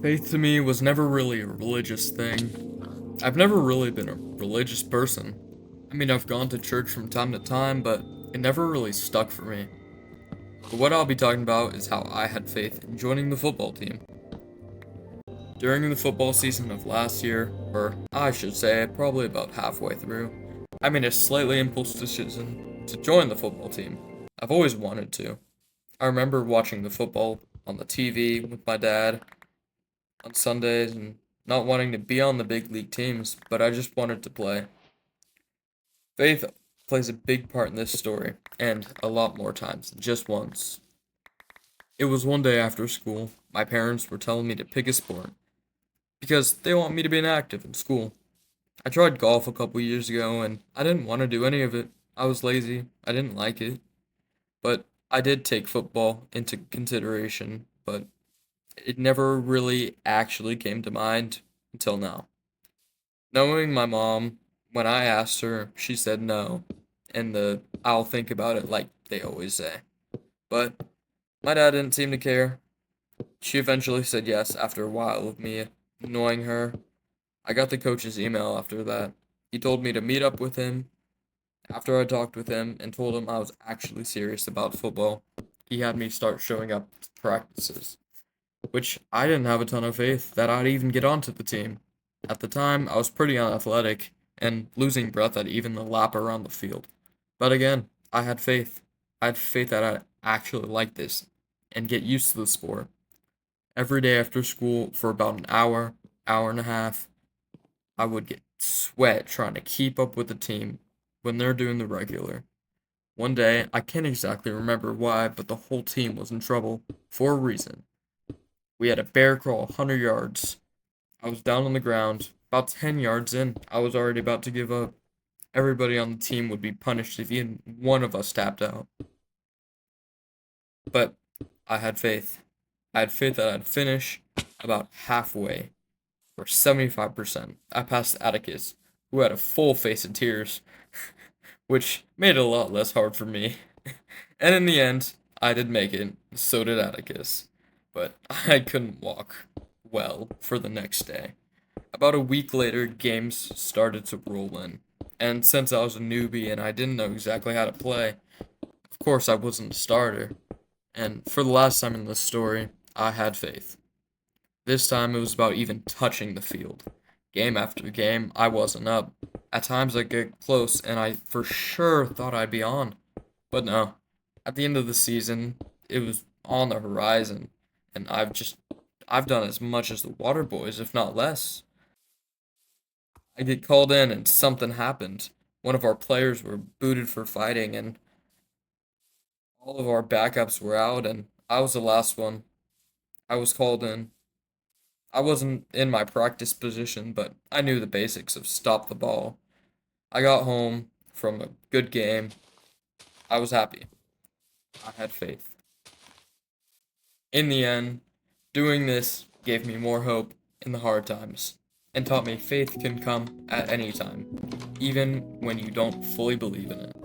Faith to me was never really a religious thing. I've never really been a religious person. I mean, I've gone to church from time to time, but it never really stuck for me. But what I'll be talking about is how I had faith in joining the football team. During the football season of last year, or I should say, probably about halfway through, I made a slightly impulse decision to join the football team. I've always wanted to. I remember watching the football on the TV with my dad on Sundays and not wanting to be on the big league teams, but I just wanted to play. Faith plays a big part in this story, and a lot more times than just once. It was one day after school, my parents were telling me to pick a sport because they want me to be inactive in school. I tried golf a couple years ago and I didn't want to do any of it. I was lazy, I didn't like it, but I did take football into consideration, but it never really actually came to mind until now. Knowing my mom, when I asked her, she said no, and the I'll think about it like they always say. But my dad didn't seem to care. She eventually said yes after a while of me annoying her. I got the coach's email after that. He told me to meet up with him. After I talked with him and told him I was actually serious about football, he had me start showing up to practices, which I didn't have a ton of faith that I'd even get onto the team. At the time, I was pretty unathletic and losing breath at even the lap around the field. But again, I had faith. I had faith that I'd actually like this and get used to the sport. Every day after school, for about an hour, hour and a half, I would get sweat trying to keep up with the team when they're doing the regular. One day, I can't exactly remember why, but the whole team was in trouble for a reason. We had a bear crawl 100 yards. I was down on the ground. About 10 yards in, I was already about to give up. Everybody on the team would be punished if even one of us tapped out. But I had faith. I had faith that I'd finish about halfway, or 75%. I passed Atticus, who had a full face of tears, which made it a lot less hard for me. And in the end, I did make it, so did Atticus. But I couldn't walk well for the next day. About a week later, games started to roll in. And since I was a newbie and I didn't know exactly how to play, of course I wasn't a starter. And for the last time in this story, I had faith. This time it was about even touching the field. Game after game, I wasn't up. At times I'd get close and I for sure thought I'd be on. But no. At the end of the season, it was on the horizon. And I've done as much as the Water Boys, if not less. I get called in and something happened. One of our players were booted for fighting and all of our backups were out and I was the last one. I was called in. I wasn't in my practice position, but I knew the basics of stop the ball. I got home from a good game. I was happy. I had faith. In the end, doing this gave me more hope in the hard times and taught me faith can come at any time, even when you don't fully believe in it.